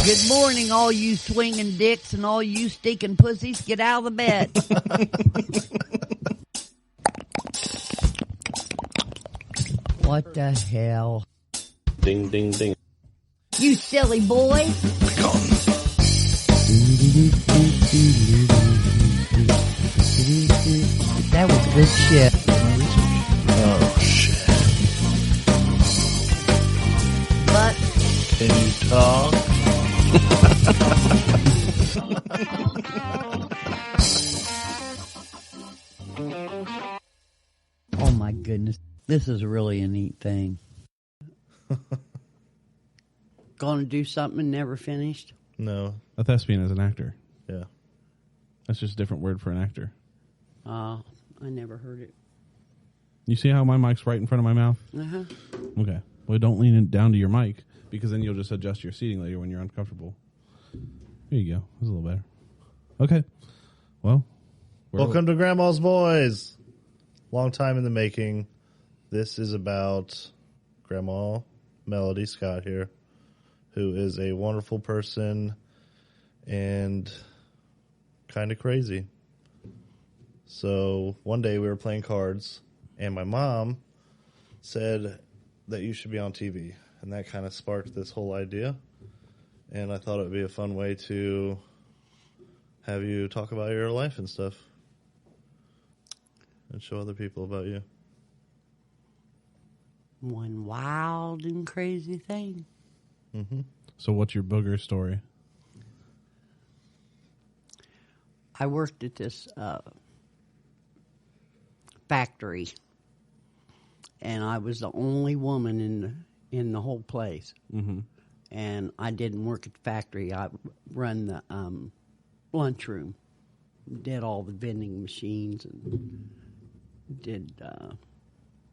Good morning, all you swinging dicks and all you stinking pussies. Get out of the bed. What the hell? Ding, ding, ding. You silly boy. That was good shit. Oh, shit. But Can you talk? oh my goodness, this is really a neat thing. Gonna do something and never finished? No. A thespian is an actor. Yeah. That's just a different word for an actor. I never heard it. You see how my mic's right in front of my mouth? Uh-huh. Okay. Well, don't lean it down to your mic, because then you'll just adjust your seating later when you're uncomfortable. There you go. That's a little better. Okay. Well. Welcome to Grandma's Boys. Long time in the making. This is about Grandma Melody Scott here, who is a wonderful person and kind of crazy. So one day we were playing cards, and my mom said that you should be on TV. And that kind of sparked this whole idea. And I thought it would be a fun way to have you talk about your life and stuff. And show other people about you. One wild and crazy thing. Mm-hmm. So what's your booger story? I worked at this factory, and I was the only woman in the whole place. Mm-hmm. And I didn't work at the factory. I run the lunchroom, did all the vending machines, and did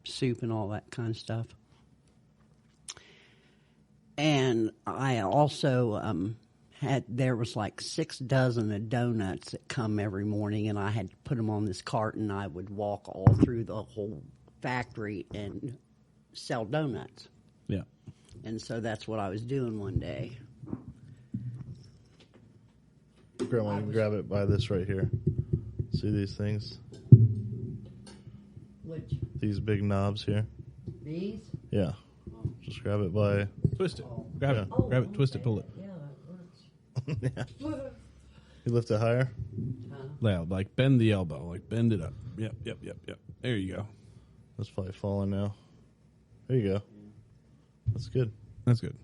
soup and all that kind of stuff. And I also there was like 6 dozen of donuts that come every morning, and I had to put them on this cart, and I would walk all through the whole factory and sell donuts. Yeah. And so that's what I was doing one day. Grandma, you can grab it by this right here. See these things? Which? These big knobs here? These? Yeah. Just grab it by... Twist it. Grab it. Oh, Grab it. Twist it. Pull it. Yeah, that works. Yeah. You lift it higher? Yeah, like bend the elbow. Like bend it up. Yep. There you go. That's probably falling now. There you go. That's good. That's good.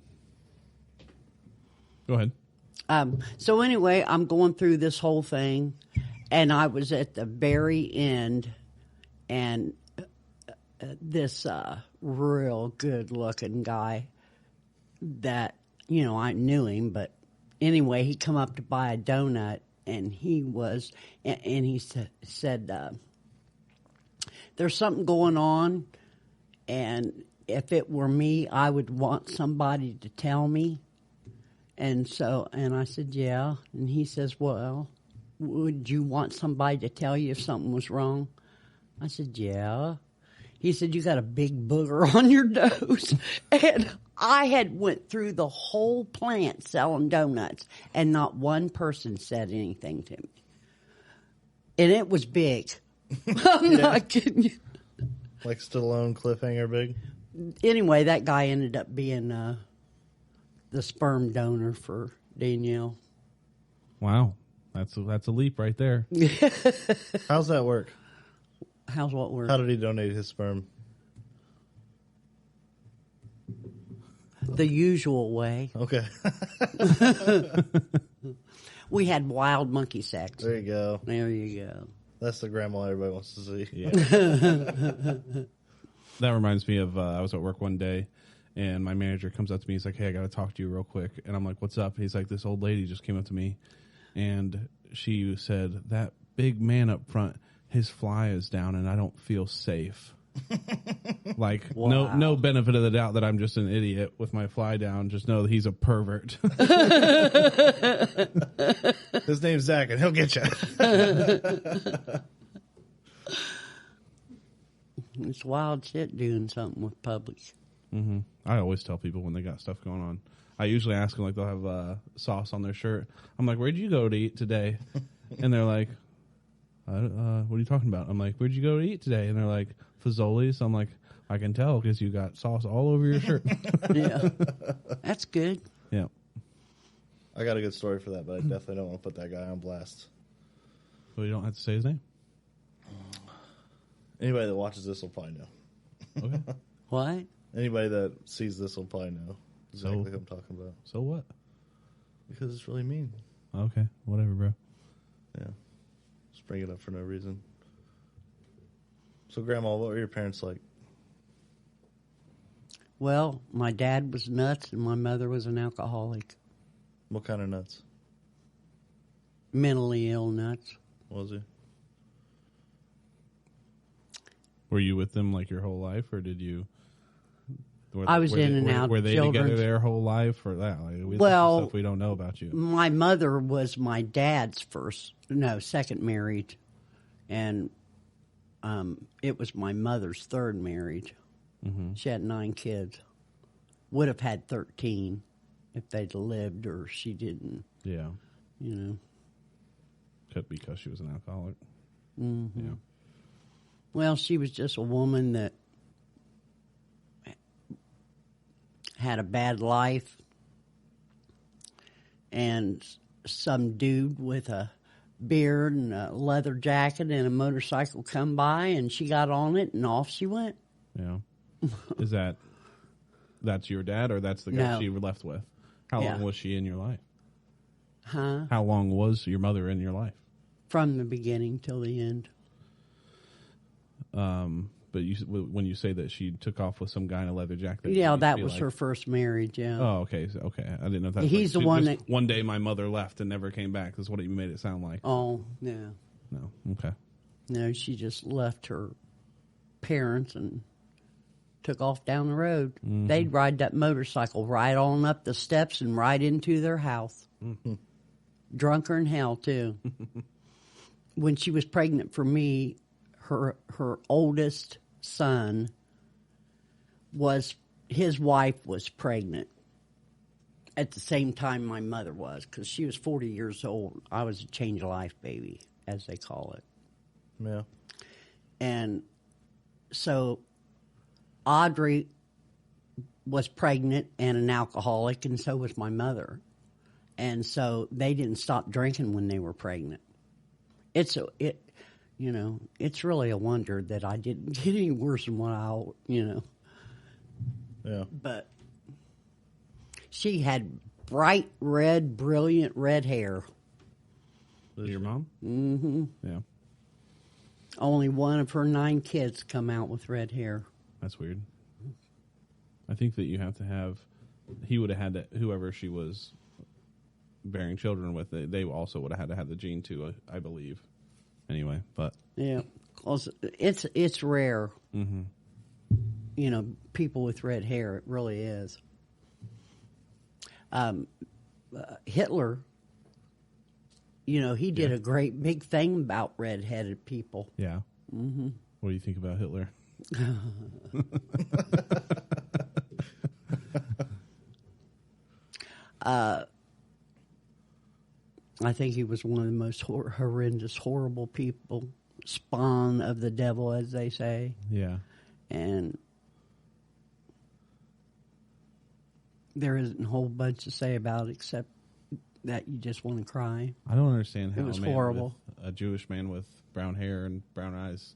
Go ahead. So anyway, I'm going through this whole thing, and I was at the very end, and this real good-looking guy that, I knew him, but anyway, he come up to buy a donut, and he said, there's something going on, and if it were me, I would want somebody to tell me. And I said, yeah. And he says, well, would you want somebody to tell you if something was wrong? I said, yeah. He said, you got a big booger on your nose. And I had went through the whole plant selling donuts, and not one person said anything to me. And it was big. I'm not kidding you. Like Stallone cliffhanger big? Anyway, that guy ended up being the sperm donor for Danielle. Wow. That's a leap right there. How's that work? How's what work? How did he donate his sperm? The usual way. Okay. We had wild monkey sex. There you go. There you go. That's the grandma everybody wants to see. Yeah. That reminds me of I was at work one day, and my manager comes up to me. He's like, hey, I got to talk to you real quick. And I'm like, what's up? He's like, this old lady just came up to me, and she said, that big man up front, his fly is down, and I don't feel safe. Like, wow. No benefit of the doubt that I'm just an idiot with my fly down. Just know that he's a pervert. His name's Zach, and he'll get you. It's wild shit doing something with Publix. Mm-hmm. I always tell people when they got stuff going on. I usually ask them, like, they'll have sauce on their shirt. I'm like, where'd you go to eat today? And they're like, what are you talking about? I'm like, where'd you go to eat today? And they're like, Fazoli's. I'm like, I can tell because you got sauce all over your shirt. Yeah. That's good. Yeah. I got a good story for that, but I definitely don't want to put that guy on blast. Well, you don't have to say his name. Anybody that watches this will probably know. Okay. What? Anybody that sees this will probably know exactly what I'm talking about. So what? Because it's really mean. Okay. Whatever, bro. Yeah. Just bring it up for no reason. So, Grandma, what were your parents like? Well, my dad was nuts and my mother was an alcoholic. What kind of nuts Mentally ill nuts. was he? Were you with them like your whole life, or did you? I was in and out. Were they children's. together their whole life, or that? Like, Well, stuff we don't know about you. My mother was my dad's second marriage, and it was my mother's third marriage. Mm-hmm. She had 9 kids. Would have had 13 if they'd lived, or she didn't. Yeah. You know. Could because she was an alcoholic. Mm-hmm. Yeah. Well, she was just a woman that had a bad life, and some dude with a beard and a leather jacket and a motorcycle come by, and she got on it, and off she went. Yeah. Is that's your dad, or that's the guy No. she left with? How long was she in your life? Huh? How long was your mother in your life? From the beginning till the end. But when you say that she took off with some guy in a leather jacket, Yeah, that was her first marriage, yeah. Oh, okay, okay. I didn't know if that. He's the one that. One day my mother left and never came back. That's what you made it sound like. Oh, yeah. No, okay. No, she just left her parents and took off down the road. Mm-hmm. They'd ride that motorcycle right on up the steps and right into their house. Mm-hmm. Drunker than hell, too. When she was pregnant for me, her oldest son his wife was pregnant at the same time my mother was, because she was 40 years old. I was a change of life baby, as they call it. Yeah. And so Audrey was pregnant and an alcoholic, and so was my mother. And so they didn't stop drinking when they were pregnant. It's really a wonder that I didn't get any worse than what Yeah. But she had bright red, brilliant red hair. Your mom? Mm-hmm. Yeah. Only one of her 9 kids come out with red hair. That's weird. I think that you have to have. He would have had that. Whoever she was bearing children with, they also would have had to have the gene too. I believe. Anyway, but yeah, it's rare. Mm-hmm. You know, people with red hair. It really is. Hitler. You know, he did a great big thing about red-headed people. Yeah. Mm-hmm. What do you think about Hitler? I think he was one of the most horrendous, horrible people, spawn of the devil, as they say. Yeah. And there isn't a whole bunch to say about it except that you just want to cry. I don't understand how it was horrible. A Jewish man with brown hair and brown eyes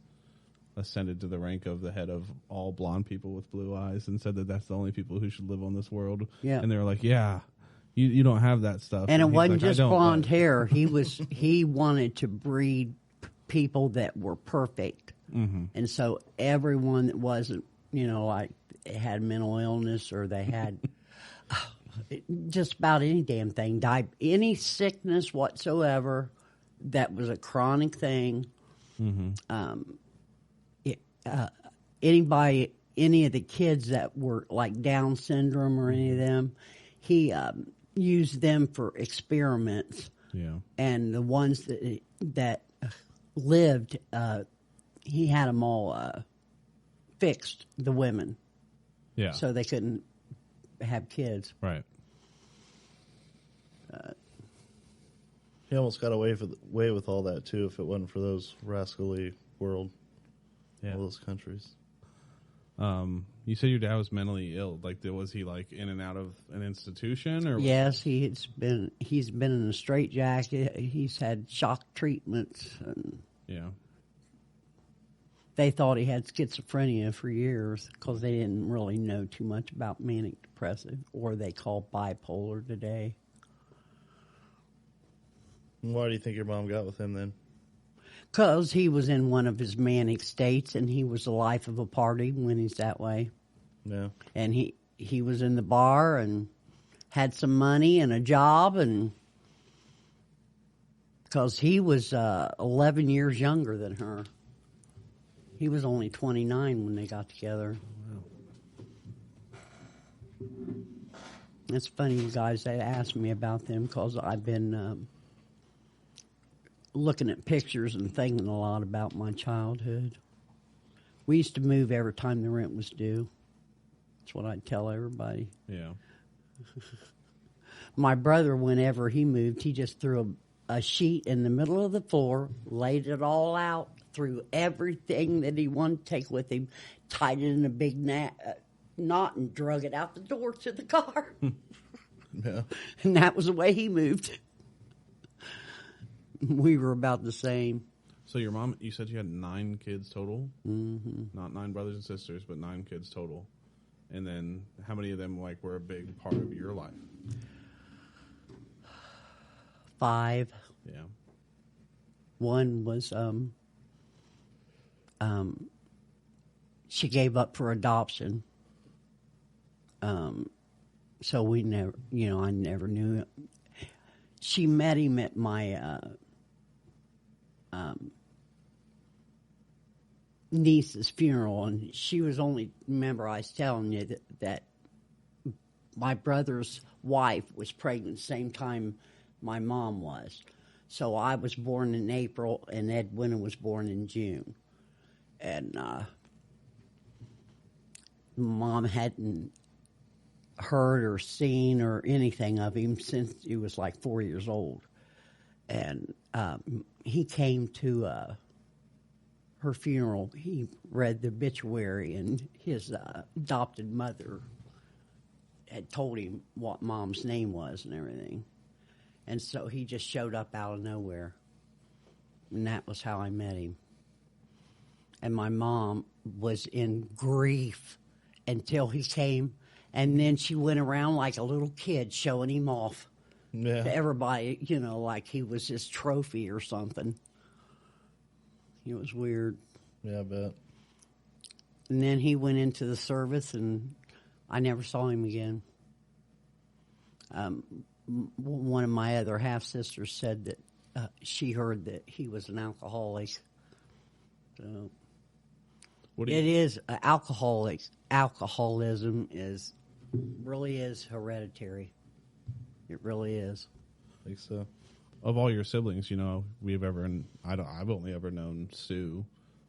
ascended to the rank of the head of all blonde people with blue eyes and said that that's the only people who should live on this world. Yeah. And they were like, yeah, you don't have that stuff. And it wasn't like, just blonde hair. He wanted to breed people that were perfect. Mm-hmm. And so everyone that wasn't, like had mental illness or they had just about any damn thing, died, any sickness whatsoever that was a chronic thing. Mm-hmm. Any of the kids that were like Down syndrome or any of them, he used them for experiments. Yeah. And the ones that lived, he had them all fixed, the women. Yeah. So they couldn't have kids. Right. He almost got away with all that too if it wasn't for those rascally world, Yeah. all those countries. You said your dad was mentally ill. Like, was he like in and out of an institution, or? Yes, he's been in a straitjacket. He's had shock treatments, and Yeah. they thought he had schizophrenia for years because they didn't really know too much about manic depressive, or they call bipolar today. Why do you think your mom got with him then? Because he was in one of his manic states, and he was the life of a party when he's that way. Yeah. And he was in the bar and had some money and a job, and because he was 11 years younger than her. He was only 29 when they got together. It's funny, you guys, they asked me about them because I've been looking at pictures and thinking a lot about my childhood. We used to move every time the rent was due. That's what I'd tell everybody. Yeah. My brother, whenever he moved, he just threw a sheet in the middle of the floor, laid it all out, threw everything that he wanted to take with him, tied it in a big knot, and drug it out the door to the car. Yeah. And that was the way he moved. We were about the same. So your mom, you said you had 9 kids total? Mm-hmm. Not 9 brothers and sisters, but 9 kids total. And then how many of them like were a big part of your life? 5. Yeah. One was she gave up for adoption. So we never, I never knew it. She met him at my niece's funeral, and she was only, remember I was telling you that my brother's wife was pregnant the same time my mom was. So I was born in April, and Edwina was born in June. And Mom hadn't heard or seen or anything of him since he was like 4 years old. And he came to her funeral. He read the obituary, and his adopted mother had told him what Mom's name was and everything. And so he just showed up out of nowhere. And that was how I met him. And my mom was in grief until he came. And then she went around like a little kid showing him off to everybody, like he was his trophy or something. It was weird. Yeah, I bet. And then he went into the service, and I never saw him again. One of my other half-sisters said that she heard that he was an alcoholic. So it is alcoholism really is hereditary. It really is. I think so. Of all your siblings, I've only ever known Sue.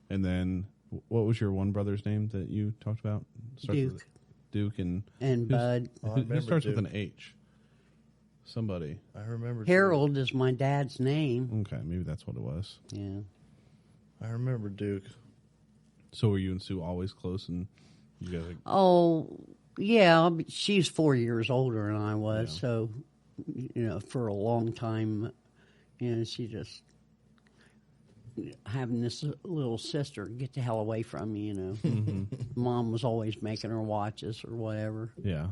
And then what was your one brother's name that you talked about? Duke. Duke and Bud. Who starts with an H? Somebody. I remember Harold is my dad's name. Okay, maybe that's what it was. Yeah. I remember Duke. So were you and Sue always close, and you guys? Oh, yeah. She's 4 years older than I was, Yeah. so for a long time, she just having this little sister get the hell away from me. Mm-hmm. Mom was always making her watches or whatever. Yeah.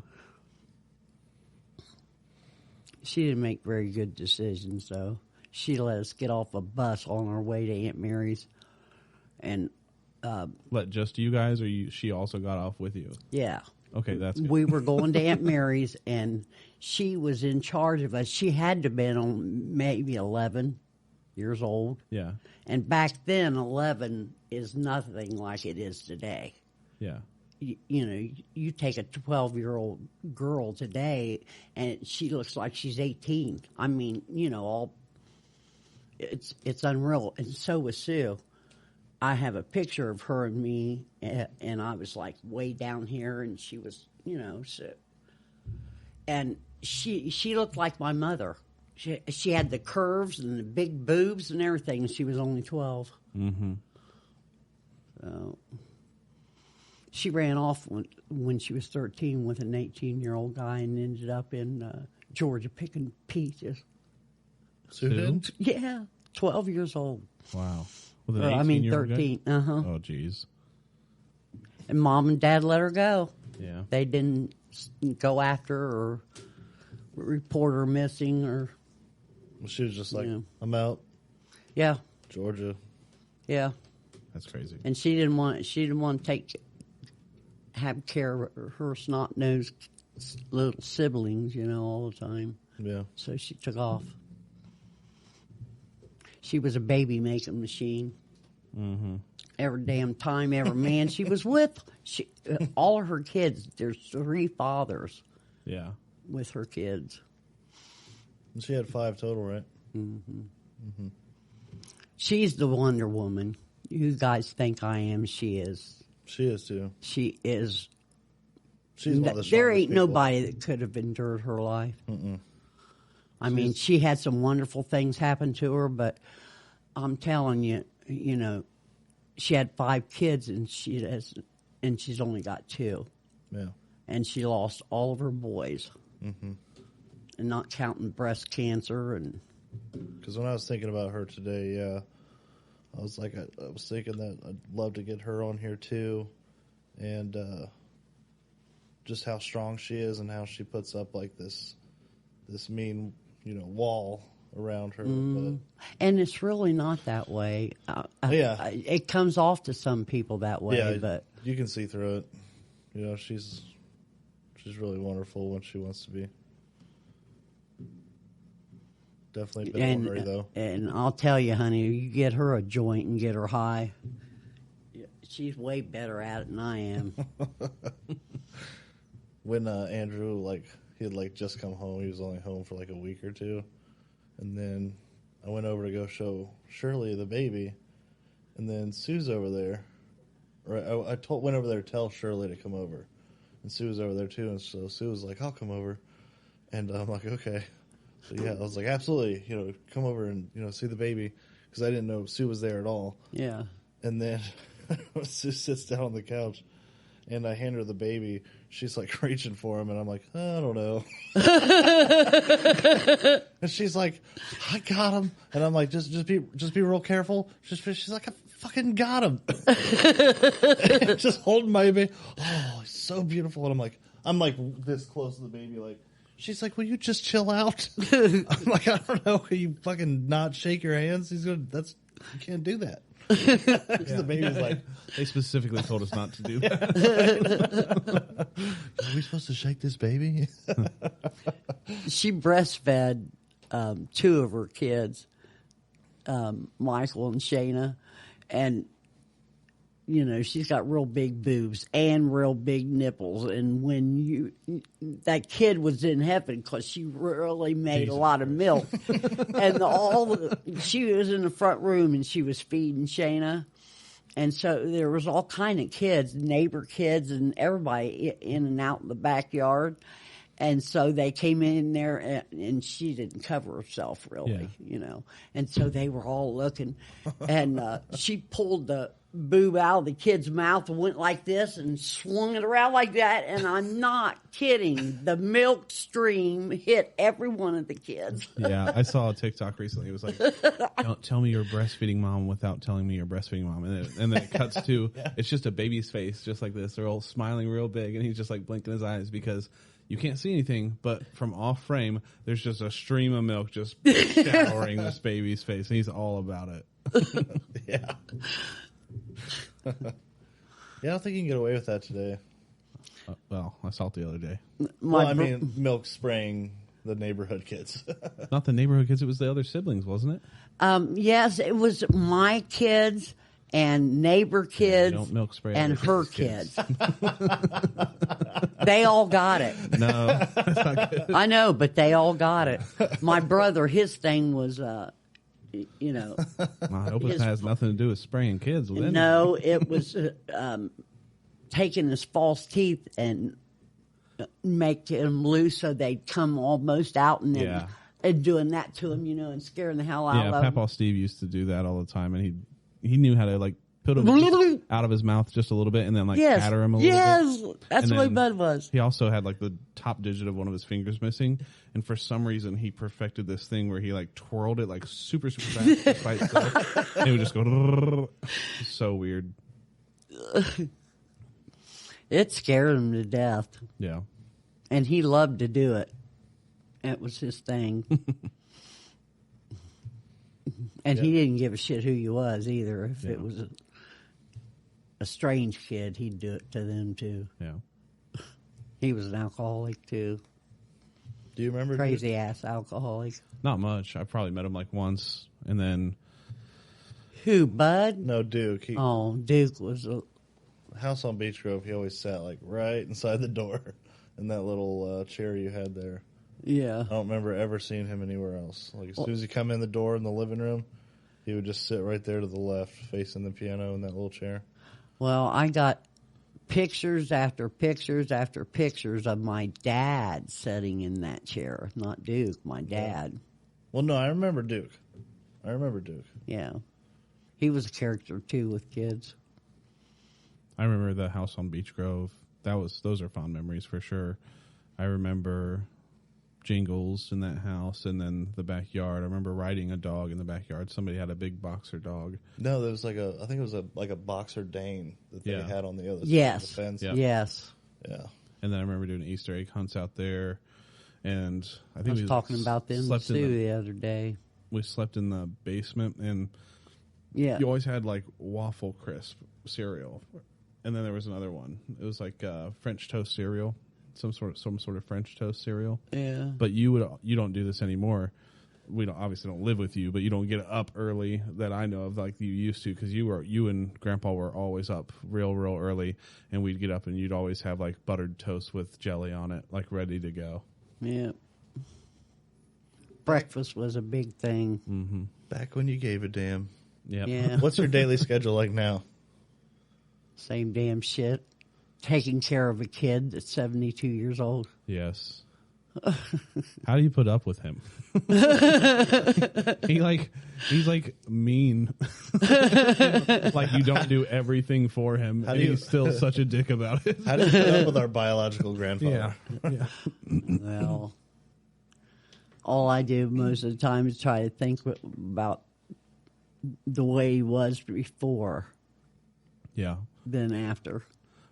She didn't make very good decisions, though. She let us get off a bus on our way to Aunt Mary's, and Let just you guys, or she also got off with you? yeah. Okay, that's good. We were going to Aunt Mary's, and she was in charge of us. She had to have been on maybe 11 years old. Yeah. And back then, 11 is nothing like it is today. Yeah. You take a 12-year-old girl today, and she looks like she's 18. I mean, it's unreal. And so was Sue. I have a picture of her and me, and I was like way down here, and she was, so. And she looked like my mother. She had the curves and the big boobs and everything. And she was only 12. Mm-hmm. So she ran off when she was 13 with an 18-year-old guy and ended up in Georgia picking peaches. Sue did? Yeah, 12 years old. Wow. With an 13. Uh-huh. Oh, geez. And Mom and Dad let her go. Yeah. They didn't go after her or report her missing or... She was just like, Yeah. I'm out. Yeah, Georgia. yeah. That's crazy. And she didn't want to have care of her snot-nosed little siblings, all the time. Yeah. So she took off. She was a baby-making machine. Mm-hmm. Every damn time, every man she was with, all of her kids, there's 3 fathers Yeah. with her kids. And she had 5 total, right? She's the Wonder Woman. You guys think I am, she is. She is, too. She is. She's one of the There strongest ain't people. nobody that could have endured her life. I mean, she had some wonderful things happen to her, but I'm telling you, she had 5 kids and she's only got 2, Yeah. and she lost all of her boys, and not counting breast cancer and. Because when I was thinking about her today, yeah, I was like, I was thinking that I'd love to get her on here too, and just how strong she is and how she puts up like this mean, wall around her. But And it's really not that way. Yeah. It comes off to some people that way, yeah, but you can see through it. She's really wonderful when she wants to be. Definitely been ornery, though. And I'll tell you, honey, you get her a joint and get her high, she's way better at it than I am. When Andrew, he had just come home, he was only home for a week or 2, and then I went over to go show Shirley the baby, and then Sue's over there. Right, I went over there to tell Shirley to come over, and Sue was over there too, and so Sue was like, "I'll come over," and I'm like, "Okay." So yeah, I was like, "Absolutely, come over and see the baby," because I didn't know Sue was there at all. Yeah. And then Sue sits down on the couch, and I hand her the baby. She's reaching for him, and I'm like, I don't know. And she's like, I got him, and I'm like, just be real careful. She's like, I fucking got him. Just holding my baby. Oh, he's so beautiful, and I'm like this close to the baby, She's like, will you just chill out? I'm like, I don't know. Can you fucking not shake your hands? You can't do that. The baby's like, They specifically told us not to do that. are we supposed to shake this baby? She breastfed 2 of her kids, Michael and Shayna, and she's got real big boobs and real big nipples. And when that kid was in heaven because she really made a lot of milk. And she was in the front room and she was feeding Shayna. And so there was all kind of kids, neighbor kids and everybody in and out in the backyard. And so they came in there, and she didn't cover herself really, And so they were all looking, and she pulled the boob out of the kid's mouth and went like this and swung it around like that. And I'm not kidding. The milk stream hit every one of the kids. Yeah, I saw a TikTok recently. It was like, tell me you're a breastfeeding mom without telling me you're a breastfeeding mom. And then it cuts to, it's just a baby's face, just like this. They're all smiling real big, and he's just blinking his eyes because you can't see anything, but from off frame, there's just a stream of milk just showering this baby's face, and he's all about it. Yeah. Yeah, I don't think you can get away with that today. Well, I saw it the other day. Milk spraying the neighborhood kids. Not the neighborhood kids, it was the other siblings, wasn't it? Yes, it was my kids and neighbor kids don't milk spray and other her kids. kids. They all got it. No, that's not good. I know, but they all got it. My brother, his thing was, Well, I hope it has nothing to do with spraying kids. With no, it was taking his false teeth and make him loose so they'd come almost out and then and doing that to him, and scaring the hell out of him. Papaw Steve used to do that all the time, and he knew how to like put him out of his mouth just a little bit and then like patter him a little bit. Yes, that's what Bud was. He also had like the top digit of one of his fingers missing, and for some reason he perfected this thing where he like twirled it like super fast by itself, and it would just go so weird. It scared him to death. Yeah. And he loved to do it. It was his thing. And he didn't give a shit who you was either. If it was a strange kid, he'd do it to them too. Yeah. He was an alcoholic too. Do you remember? Crazy ass alcoholic. Not much. I probably met him like once, and then who? Bud? No, Duke. Duke was a house on Beech Grove. He always sat like right inside the door in that little chair you had there. Yeah. I don't remember ever seeing him anywhere else. Like as soon as he come in the door in the living room, he would just sit right there to the left, facing the piano in that little chair. Well, I got pictures after pictures after pictures of my dad sitting in that chair. Not Duke, my dad. Yeah. Well, no, I remember Duke. Yeah. He was a character, too, with kids. I remember the house on Beech Grove. Those are fond memories for sure. I remember Jingles in that house, and then the backyard. I remember riding a dog in the backyard. Somebody had a big boxer dog. No, there was I think it was like a boxer Dane that they had on the other side of the fence. Yep. Yes. Yeah. And then I remember doing Easter egg hunts out there, and I think I was talking about them too the other day. We slept in the basement, and you always had like waffle crisp cereal, and then there was another one. It was like French toast cereal. Some sort of French toast cereal. Yeah. But you don't do this anymore. We obviously don't live with you, but you don't get up early that I know of like you used to, because you and Grandpa were always up real early, and we'd get up and you'd always have like buttered toast with jelly on it, like ready to go. Yeah. Breakfast was a big thing. Mm-hmm. Back when you gave a damn. Yep. Yeah. What's your daily schedule like now? Same damn shit. Taking care of a kid that's 72 years old. Yes. How do you put up with him? He's like mean. Like you don't do everything for him, and he's still such a dick about it. How do you put up with our biological grandfather? Yeah. Well, all I do most of the time is try to think about the way he was before. Yeah. Than after.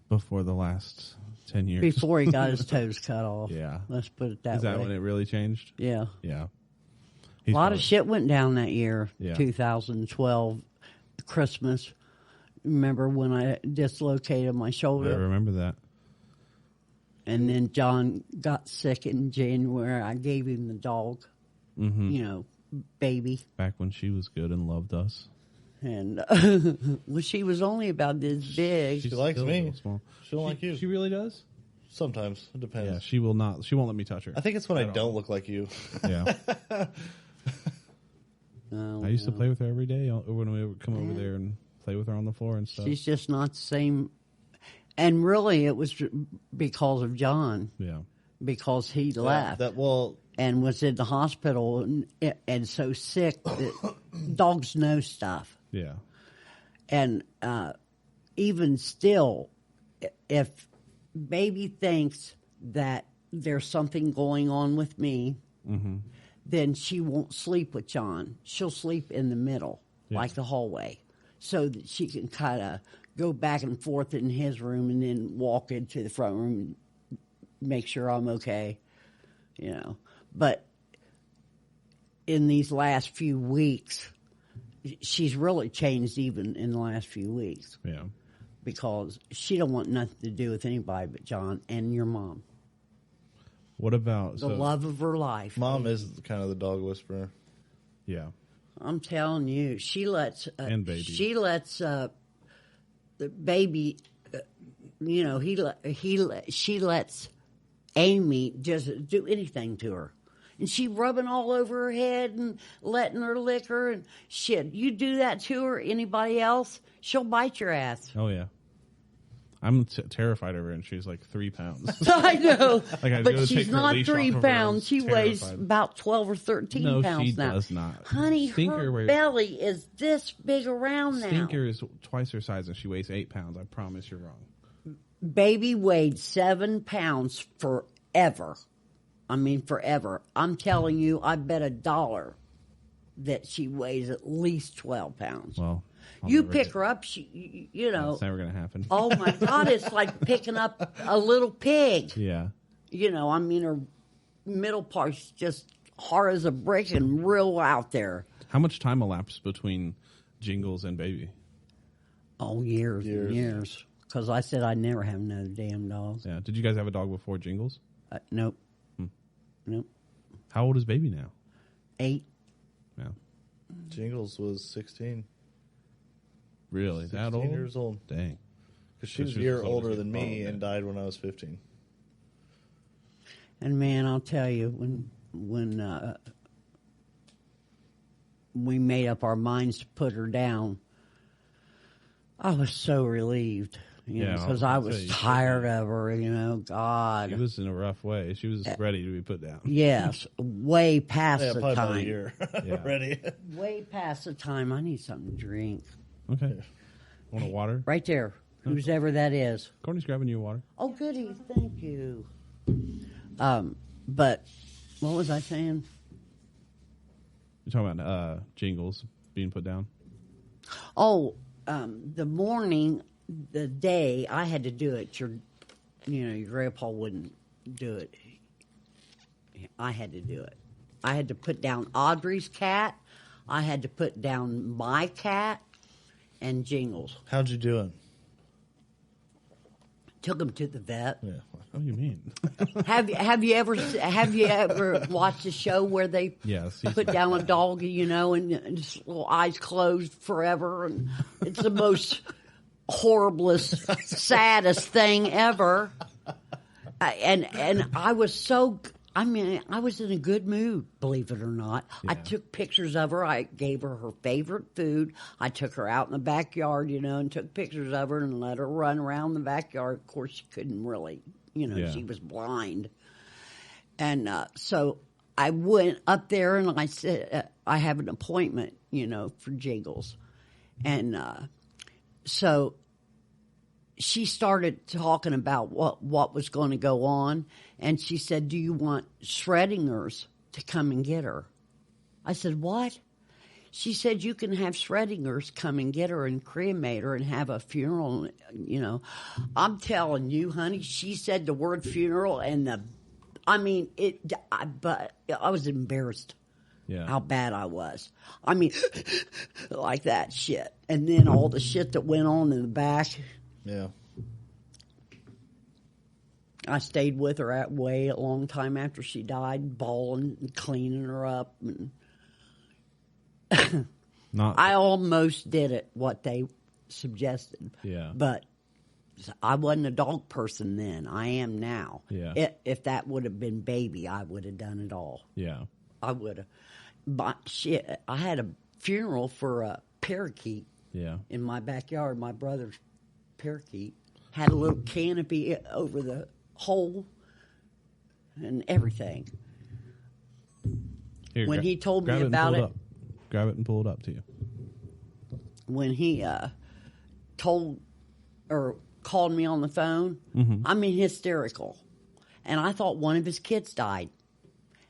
Before the last 10 years. Before he got his toes cut off. Yeah. Let's put it that way. Is that when it really changed? Yeah. Yeah. A lot of shit went down that year, 2012, Christmas. Remember when I dislocated my shoulder? I remember that. And then John got sick in January. I gave him the dog, baby. Back when she was good and loved us. And well, she was only about this big. She likes me. Small. She don't like you. She really does? Sometimes. It depends. Yeah, she will not. She won't let me touch her. I think it's when I don't look like you. Yeah. I used to play with her every day when we would come over there and play with her on the floor and stuff. She's just not the same. And really, it was because of John. Yeah. Because he left. And was in the hospital and so sick that dogs know stuff. Yeah. And even still, if baby thinks that there's something going on with me, then she won't sleep with John. She'll sleep in the middle, like the hallway, so that she can kind of go back and forth in his room and then walk into the front room and make sure I'm okay, But in these last few weeks, she's really changed even in the last few weeks. Yeah. Because she don't want nothing to do with anybody but John and your mom. What about... The love of her life. Mom is kind of the dog whisperer. Yeah. I'm telling you, she lets... and baby. She lets the baby... she lets Amy just do anything to her. And she rubbing all over her head and letting her lick her and shit. You do that to her, anybody else, she'll bite your ass. Oh, yeah. I'm terrified of her, and she's like 3 pounds. I know, Like, I go but to she's take her not leash 3 off of her, I'm pounds. She weighs terrified. about 12 or 13 No, pounds she now. does not. Honey, Stinker her weighs- belly is this big around now. Stinker is twice her size, and she weighs 8 pounds. I promise you're wrong. Baby weighed 7 pounds forever. I mean, forever. I'm telling you, I bet $1 that she weighs at least 12 pounds. Well, I'll you never pick get- her up, you know. It's never going to happen. Oh my God, it's like picking up a little pig. Yeah. You know, I mean, her middle part's just hard as a brick and real out there. How much time elapsed between Jingles and Baby? Oh, years and years. Because I said I'd never have another damn dog. Yeah. Did you guys have a dog before Jingles? Nope. Nope. How old is Baby now? 8. Yeah. Jingles was 16. Really? 16 That old? years old. Dang. Because she was she a was year as old older as than you. me Oh, and died when I was 15. And man, I'll tell you, when we made up our minds to put her down, I was so relieved. Yeah, Because I I was gonna was say, you should tired be. of her. You know, God. She was in a rough way. She was ready to be put down. Yes, way past Yeah, the probably about a time. year Yeah. already. Way past the time. I need something to drink. Okay. Want a water? Right there. Who's ever that is. Courtney's grabbing you a water. Oh, goody. Thank you. But what was I saying? You're talking about Jingles being put down? Oh, the morning, the day I had to do it. Your grandpa wouldn't do it. I had to do it. I had to put down Audrey's cat. I had to put down my cat and Jingles. How'd you do it? Took him to the vet. Yeah. What do you mean? Have you ever watched a show where they Yes. put down a dog, and its little eyes closed forever, and it's the most horriblest, saddest thing ever. And I was so. I mean, I was in a good mood, believe it or not. I took pictures of her. I gave her her favorite food. I took her out in the backyard, and took pictures of her and let her run around the backyard. Of course, she couldn't really, she was blind. And so I went up there and I said, I have an appointment, for Jingles. And so she started talking about what was going to go on. And she said, do you want Schrodinger's to come and get her? I said, what? She said, you can have Schrodinger's come and get her and cremate her and have a funeral, I'm telling you, honey, she said the word funeral but I was embarrassed. Yeah. How bad I was. I mean, like that shit. And then all the shit that went on in the back. Yeah. I stayed with her a long time after she died, bawling and cleaning her up. And I almost did it, what they suggested. Yeah. But I wasn't a dog person then. I am now. Yeah. If that would have been Baby, I would have done it all. Yeah. I would have. But shit, I had a funeral for a parakeet in my backyard. My brother's parakeet had a little canopy over the hole and everything. Here, When he told me grab about and pull it- up. Grab it and pull it up to you. When he told or called me on the phone, I mean, hysterical. And I thought one of his kids died.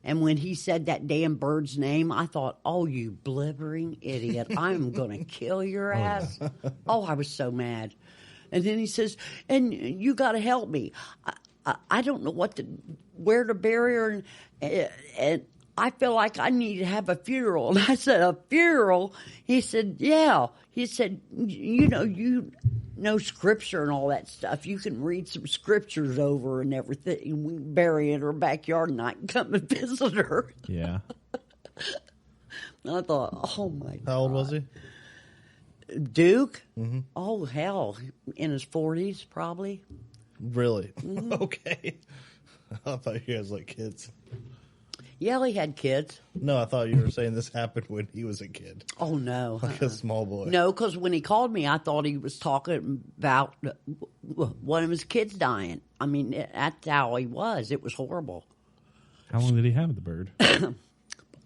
And when he said that damn bird's name, I thought, oh, you blibbering idiot. I'm going to kill your ass. Oh, I was so mad. And then he says, and you got to help me. I don't know where to bury her. And I feel like I need to have a funeral. And I said, a funeral? He said, yeah. He said, you know scripture and all that stuff. You can read some scriptures over and everything. We bury in her backyard and I can come and visit her. Yeah. And I thought, oh my God. How old was he? Duke? Mm-hmm. Oh, hell. In his 40s, probably. Really? Okay. I thought you guys like kids. Yeah, he had kids. No, I thought you were saying this happened when he was a kid. Oh, no. Like a small boy. No, because when he called me, I thought he was talking about one of his kids dying. I mean, that's how he was. It was horrible. How long did he have the bird?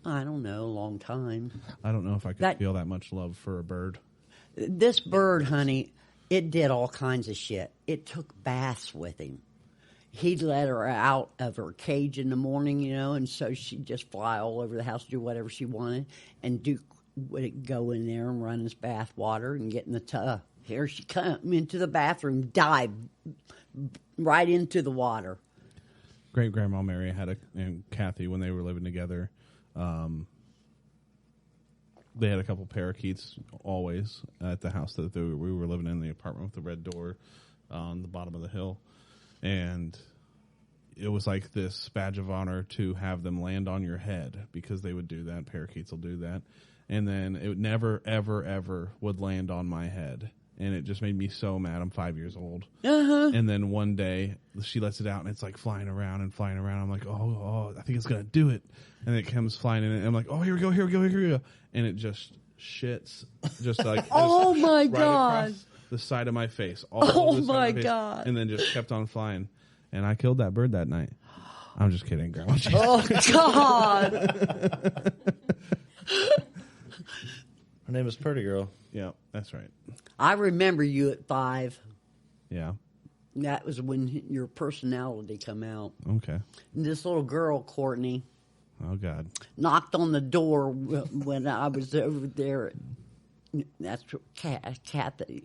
I don't know, a long time. I don't know if I could feel that much love for a bird. This bird, honey, it did all kinds of shit. It took baths with him. He'd let her out of her cage in the morning, and so she'd just fly all over the house, do whatever she wanted, and would go in there and run his bath water and get in the tub. Here she come into the bathroom, dive right into the water. Great grandma Mary and Kathy, when they were living together, they had a couple parakeets always at the house that we were living in, the apartment with the red door on the bottom of the hill. And it was like this badge of honor to have them land on your head, because they would do that. Parakeets will do that. And then it would never, ever, ever would land on my head. And it just made me so mad. I'm 5 years old. Uh-huh. And then one day she lets it out and it's like flying around and flying around. I'm like, oh, I think it's going to do it. And it comes flying in and I'm like, oh, here we go. And it just shits. Just like, oh my right God. across the side of my face. Oh my God. And then just kept on flying. And I killed that bird that night. I'm just kidding, Grandma. Oh God. Her name is Pretty Girl. Yeah, that's right. I remember you at 5. Yeah. That was when your personality come out. Okay. And this little girl, Courtney, Oh, God. knocked on the door when I was over there. That's Kathy,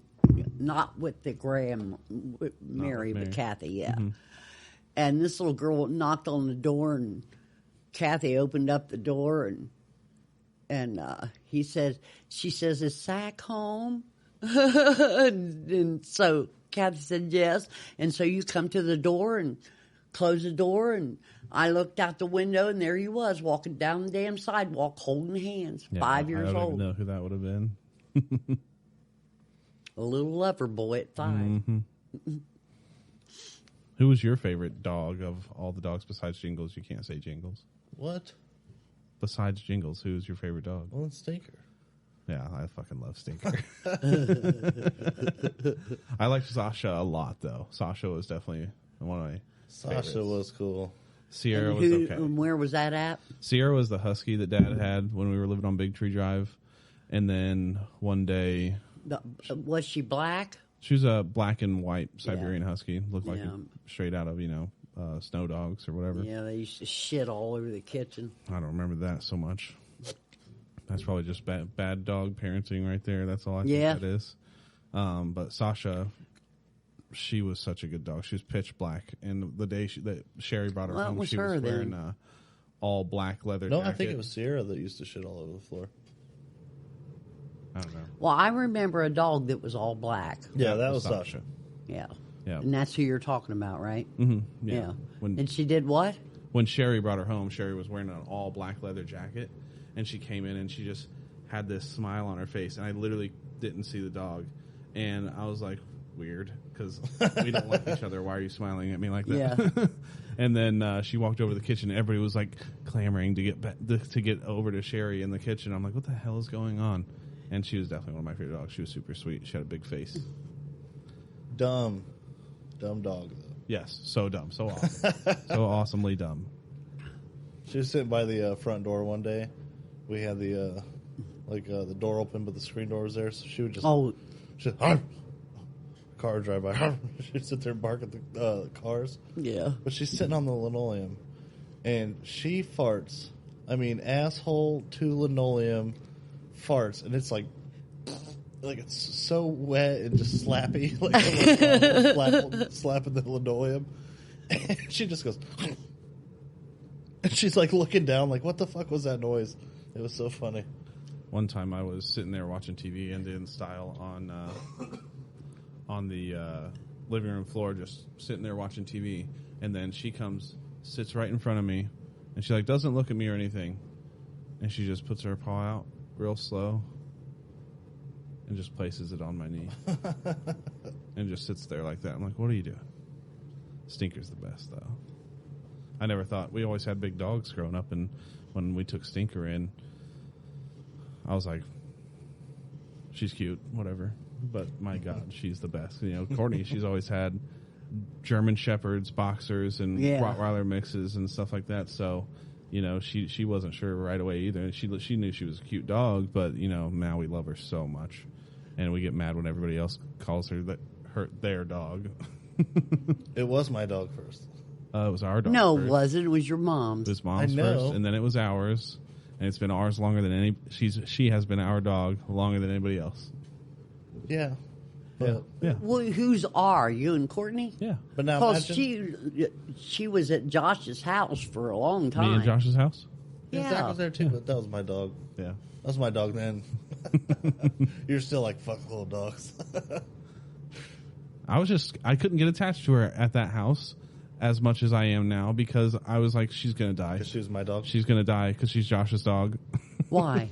not with the with Mary, but Kathy, yeah. Mm-hmm. And this little girl knocked on the door, and Kathy opened up the door, and she says, "Is Zach home?" and so Kathy said yes. And so you come to the door and close the door, and I looked out the window, and there he was walking down the damn sidewalk, holding hands. Yeah, 5 years I don't old. even know who that would have been. A little lover boy at 5. Mm-hmm. Who was your favorite dog of all the dogs besides Jingles? You can't say Jingles. What? Besides Jingles, who's your favorite dog? Well, it's Stinker. Yeah, I fucking love Stinker. I liked Sasha a lot, though. Sasha was definitely one of my favorites. Sasha was cool. Sierra was okay. And where was that at? Sierra was the husky that Dad had when we were living on Big Tree Drive. And then one day... Was she black? She was a black and white Siberian husky. Looked like straight out of, Snow Dogs or whatever. Yeah, they used to shit all over the kitchen. I don't remember that so much. That's probably just bad dog parenting right there. That's all I think that is. But Sasha, she was such a good dog. She was pitch black. And the day that Sherry brought her home, she was wearing all black leather jacket. I think it was Sierra that used to shit all over the floor. I don't know. Well, I remember a dog that was all black. Yeah, that was Sasha. Yeah. Yeah. And that's who you're talking about, right? Mm-hmm. Yeah. And she did what? When Sherry brought her home, Sherry was wearing an all black leather jacket. And she came in and she just had this smile on her face. And I literally didn't see the dog. And I was like, weird, because we don't like each other. Why are you smiling at me like that? Yeah. And then she walked over to the kitchen. And everybody was like clamoring to get over to Sherry in the kitchen. I'm like, what the hell is going on? And she was definitely one of my favorite dogs. She was super sweet. She had a big face. Dumb dog, though. Yes, so dumb. So awesome. So awesomely dumb. She was sitting by the front door one day. We had the door open, but the screen door was there. So she would just... car would drive by. She'd sit there and bark at the cars. Yeah. But she's sitting on the linoleum, and she farts. I mean, asshole to linoleum farts, and it's like it's so wet and just slappy, slapping the linoleum. And she just goes, and she's like looking down, like, what the fuck was that noise? It was so funny. One time I was sitting there watching TV Indian style on the living room floor, just sitting there watching TV, and then she comes, sits right in front of me, and she doesn't look at me or anything, and she just puts her paw out real slow and just places it on my knee and just sits there like that. I'm like, what are you doing? Stinker's the best, though. I never thought, we always had big dogs growing up, and when we took Stinker in, I was like, she's cute, whatever. But my God, she's the best. Courtney, she's always had German Shepherds, boxers, and Rottweiler mixes and stuff like that. So, she wasn't sure right away either. She knew she was a cute dog, but now we love her so much, and we get mad when everybody else calls her their dog. It was my dog first. It was our dog. No, first. it wasn't. It was your mom's. It was mom's I know. first, and then it was ours, and it's been ours longer than any. She has been our dog longer than anybody else. Yeah. But, Yeah. Well, who's are you and Courtney? Yeah. but now Because imagine, she was at Josh's house for a long time. Me and Josh's house. yeah, Yeah. Zach was there too, but that was my dog. Yeah. That was my dog then. You're still like, fuck little dogs. I couldn't get attached to her at that house as much as I am now because I was like, she's going to die. Because she was my dog. She's going to die because she's Josh's dog. Why?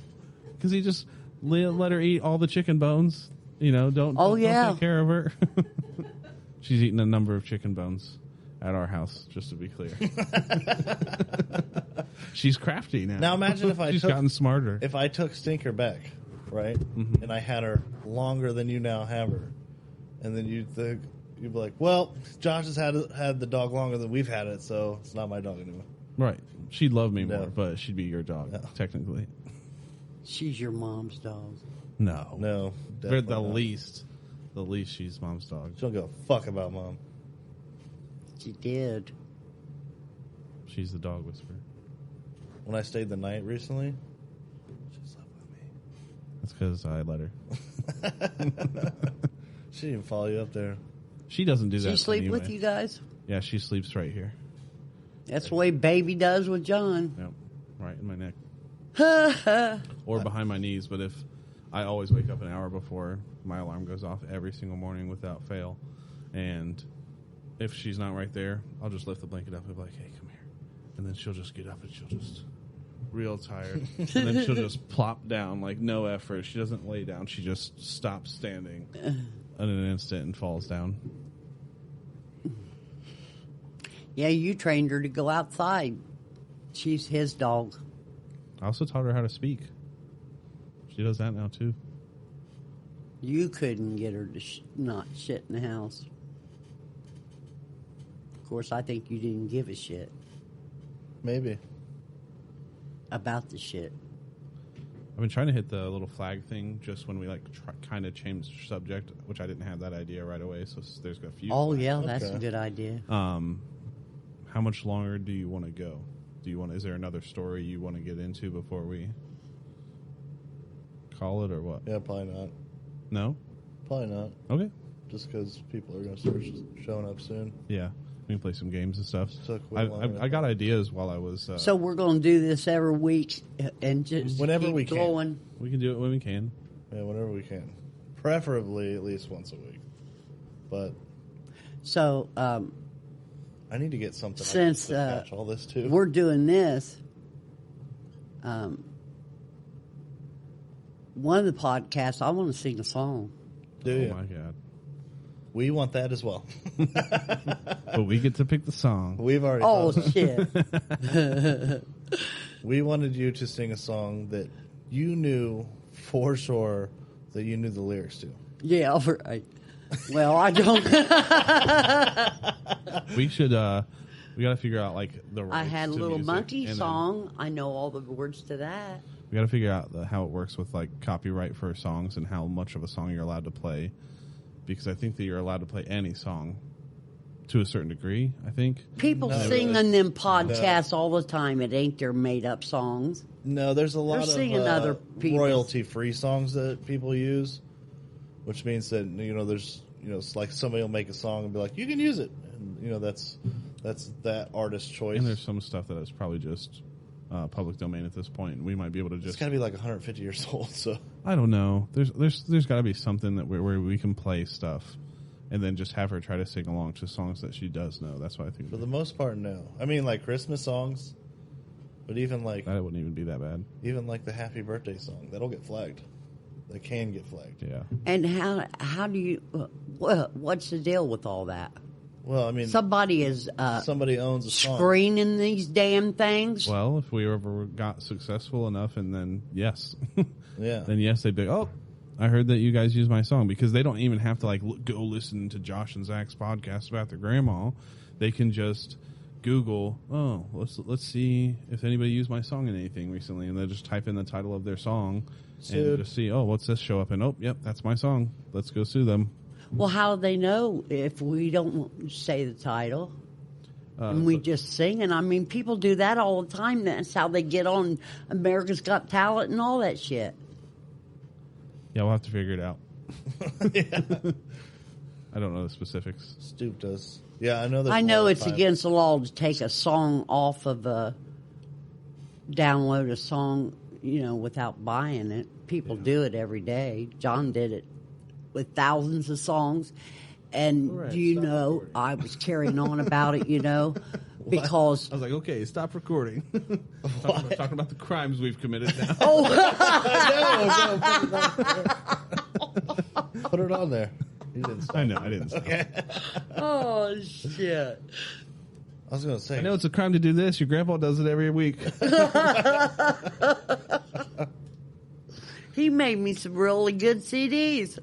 Because he just let her eat all the chicken bones. Don't take care of her. She's eaten a number of chicken bones at our house, just to be clear. She's crafty now. Now imagine if she's gotten smarter. If I took Stinker back, right, and I had her longer than you now have her, and then you'd be like, well, Josh has had the dog longer than we've had it, so it's not my dog anymore. Right. She'd love me No. more, but she'd be your dog, No. technically. She's your mom's dog. No. No, For definitely the not. least, she's mom's dog. She don't give a fuck about mom. She did. She's the dog whisperer. When I stayed the night recently, she slept with me. That's because I let her. She didn't even follow you up there. She doesn't do that She sleep anyway. with you guys? Yeah, she sleeps right here. That's the way baby does with John. Yep. Right in my neck. Or behind my knees, but if I always wake up an hour before my alarm goes off every single morning without fail. And if she's not right there, I'll just lift the blanket up and be like, hey, come here. And then she'll just get up and she'll just real tired. And then she'll just plop down like no effort. She doesn't lay down. She just stops standing in an instant and falls down. Yeah, you trained her to go outside. She's his dog. I also taught her how to speak. She does that now too. You couldn't get her to not shit in the house. Of course, I think you didn't give a shit Maybe. about the shit. I've been trying to hit the little flag thing just when we kind of change subject, which I didn't have that idea right away. So there's a few. Oh, yeah, that's Okay. a good idea. How much longer do you want to go? Is there another story you want to get into before we call it or what? Yeah, probably not. No? Probably not. Okay. Just because people are going to start showing up soon. Yeah. We can play some games and stuff. So cool. I got ideas while I was. So we're going to do this every week and just Whenever keep we can. going. we can do it when we can. Yeah, whenever we can. Preferably at least once a week. But So I need to get something Since, to patch all this too. we're doing this. One of the podcasts, I want to sing a song. Do Oh you? my God. We want that as well. But we get to pick the song. We've already Oh, thought of it. shit. We wanted you to sing a song that you knew for sure that you knew the lyrics to. Yeah, right. Well, I don't. We should. We got to figure out like the. I rights had a to little music, monkey and then song. I know all the words to that. We got to figure out how it works with like copyright for songs and how much of a song you're allowed to play, because I think that you're allowed to play any song to a certain degree. I think. People No, sing really. on them podcasts all the time. It ain't their made up songs. No, there's a lot They're singing of other people's. royalty-free songs that people use, which means that there's it's like somebody will make a song and be like, you can use it, and that's that artist's choice. And there's some stuff that is probably just public domain at this point. We might be able to It's just. got to be like 150 years old. So I don't know. There's got to be something that where we can play stuff, and then just have her try to sing along to songs that she does know. That's what I think. for the most part, no. I mean, like Christmas songs, but even like That wouldn't even be that bad. the Happy Birthday song that'll get flagged. They can get flagged. Yeah. And how do you? What's the deal with all that? Well, I mean, Somebody is somebody owns a song. screening these damn things. Well, if we ever got successful enough, and then yes, Yeah. then yes, they'd be. Oh, I heard that you guys use my song because they don't even have to like go listen to Josh and Zach's podcast about their grandma. They can just Google, oh, let's see if anybody used my song in anything recently, and they'll just type in the title of their song and just see, oh, what's this show up? And oh, yep, that's my song. Let's go sue them. Well, how do they know if we don't say the title? And we just sing, and I mean, people do that all the time. That's how they get on America's Got Talent and all that shit. Yeah, we'll have to figure it out. Yeah. I don't know the specifics. Stoop does. Yeah, I know. I know it's against the law to take a song off of download a song, without buying it. People do it every day. John did it with thousands of songs. And, right, I was carrying on about it, because... I was like, okay, stop recording. talking about the crimes we've committed now. No, put it on there. You didn't stop. I know, I didn't stop. Okay. Oh, shit. I was going to say... I know it's a crime to do this. Your grandpa does it every week. He made me some really good CDs.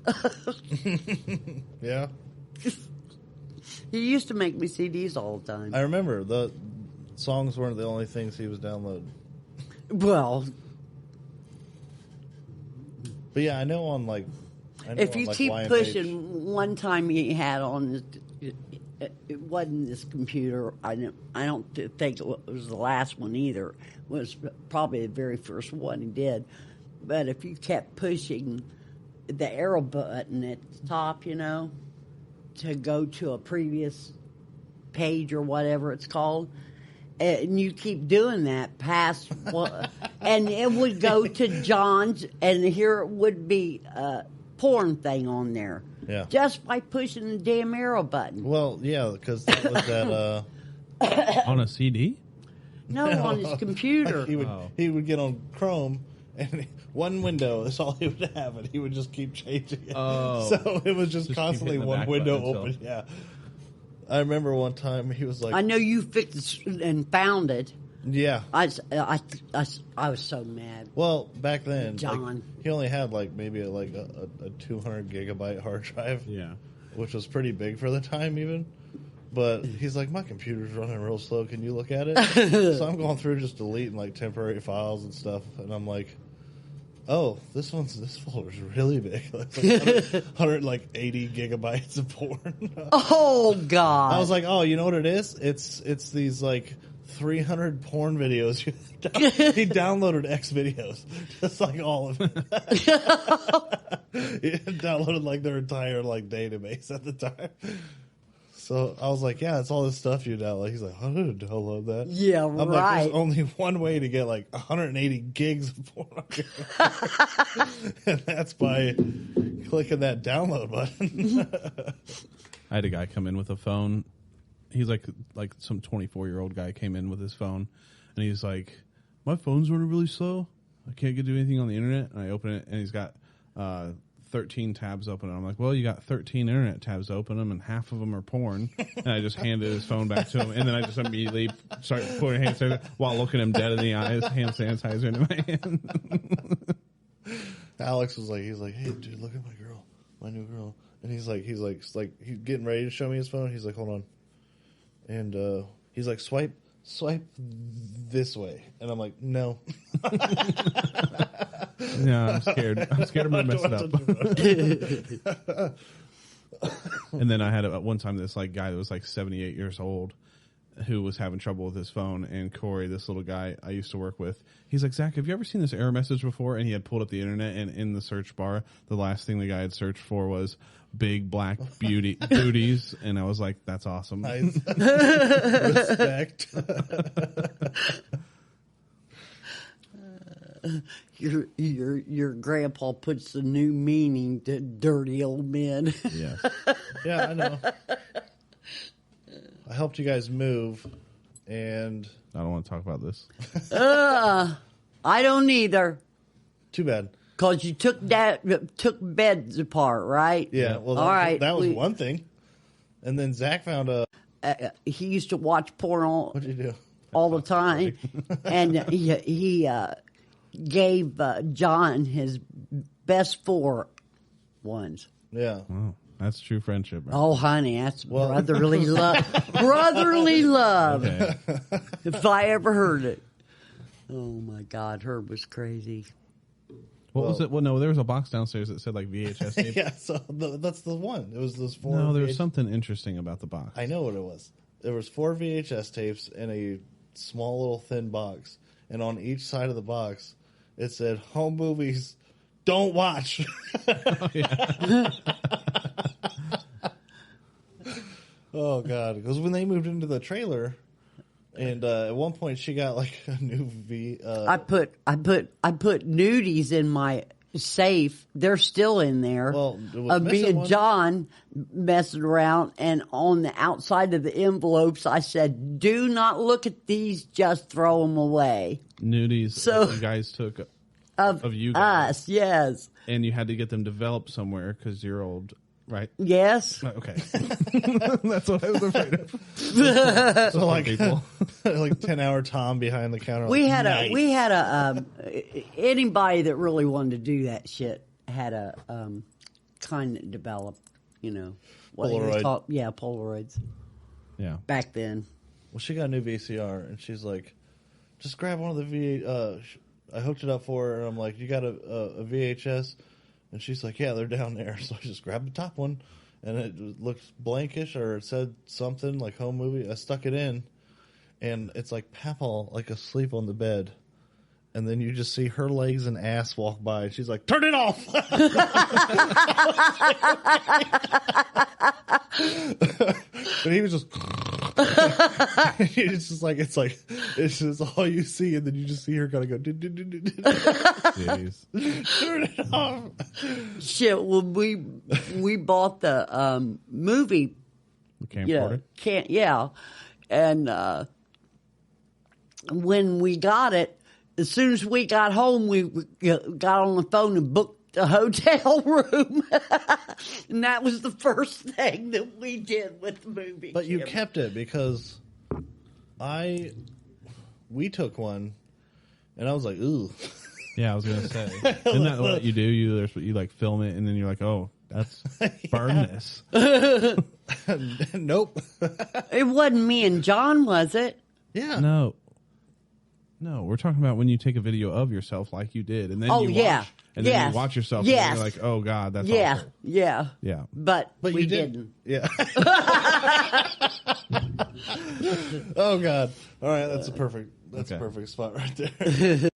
Yeah. He used to make me CDs all the time. I remember the songs weren't the only things he was downloading. Well, but yeah, I know on if you keep YMH, pushing, one time he had on it wasn't this computer. I don't think it was the last one either. It was probably the very first one he did. But if you kept pushing the arrow button at the top, to go to a previous page or whatever it's called, and you keep doing that past and it would go to John's, and here it would be a porn thing on there. Yeah. Just by pushing the damn arrow button. Well, yeah, because that was that. On a CD? No, on his computer. He would get on Chrome, and one window is all he would have, and he would just keep changing it. Oh. So it was just constantly keep hitting the one back window button open. Yeah. I remember one time he was like, I know you fixed and found it. yeah. I was so mad. Well, back then, John. he only had maybe a 200 gigabyte hard drive. Yeah. Which was pretty big for the time even. But he's like, my computer's running real slow. Can you look at it? So I'm going through just deleting temporary files and stuff, and I'm like, oh, this folder's really big. It's 180 gigabytes of porn. Oh God! I was like, oh, you know what it is? It's these 300 porn videos. He downloaded X videos, just all of it. He downloaded their entire database at the time. So I was like, yeah, it's all this stuff you download. He's like, how did I download that? Yeah, I'm like, there's only one way to get 180 gigs of porn. And that's by clicking that download button. I had a guy come in with a phone. He's like some 24-year-old guy came in with his phone, and he's like, my phone's running really slow. I can't do anything on the internet. And I open it, and he's got 13 tabs open. And I'm like, well, you got 13 internet tabs open them, and half of them are porn. And I just handed his phone back to him, and then I just immediately started putting hand sanitizer while looking him dead in the eyes, hand sanitizer into my hand. Alex was like, he's like, hey, dude, look at my girl, my new girl. And he's getting ready to show me his phone. He's like, hold on. And he's like, swipe this way. And I'm like, no. Yeah, I'm scared. I'm scared I'm going to mess it up. And then I had one time this guy that was 78 years old who was having trouble with his phone, and Corey, this little guy I used to work with, he's like, Zach, have you ever seen this error message before? And he had pulled up the internet, and in the search bar, the last thing the guy had searched for was big black booties, and I was like, that's awesome. Nice. Respect. Your grandpa puts the new meaning to dirty old men. Yeah. Yeah, I know. I helped you guys move, and I don't want to talk about this. I don't either. Too bad. Because you took beds apart, right? Yeah. Well, that was one thing. And then Zach found he used to watch porn what'd you do? all the time, and he gave John his best 4 ones. Yeah. Oh, that's true friendship. Right? Oh, honey, that's brotherly love. Brotherly love. Okay. If I ever heard it. Oh my God, Herb was crazy. What was it? Well, no, there was a box downstairs that said like VHS tape. Yeah, so that's the one. It was those 4. No, there was something interesting about the box. I know what it was. There was 4 VHS tapes in a small little thin box, and on each side of the box, it said "Home movies, don't watch." Oh God! Because when they moved into the trailer, and at one point she got like a new I put nudies in my safe. They're still in there. Well, it was Me missing and one. John messing around, and on the outside of the envelopes, I said, "Do not look at these. Just throw them away." Nudies So- that you guys took Of you guys. us, yes, And you had to get them developed somewhere because you're old, right? yes. Okay. That's what I was afraid of. So like People. like 10-hour Tom behind the counter. We like, had nice. anybody that really wanted to do that shit had a kind that developed, what do they Polaroid. call it? Yeah, Polaroids Yeah. back then. Well, she got a new VCR, and she's like, "Just grab one of the V." I hooked it up for her, and I'm like, "You got a VHS?" And she's like, "Yeah, they're down there." So I just grabbed the top one, and it looked blankish, or it said something like home movie. I stuck it in, and it's like Papa like asleep on the bed. And then you just see her legs and ass walk by, and she's like, "Turn it off!" But he was just, it's just all you see, and then you just see her kind of go, Jeez. "Turn it off!" Shit, when we bought the movie, The camcorder. and when we got it, as soon as we got home, we got on the phone and booked a hotel room, and that was the first thing that we did with the movie. But you Kim. kept it because we took one, and I was like, "Ooh." Yeah, I was gonna say. Isn't that what you do? You like film it, and then you're like, "Oh, that's burn this." Nope. It wasn't me and John, was it? Yeah. No, we're talking about when you take a video of yourself like you did, and then Oh, you yeah. watch, and then Yes. you watch yourself, Yes. and you're like, "Oh God, that's Yeah, awful." yeah, Yeah. but But we you didn't. Yeah. Oh God. All right, that's a perfect spot right there.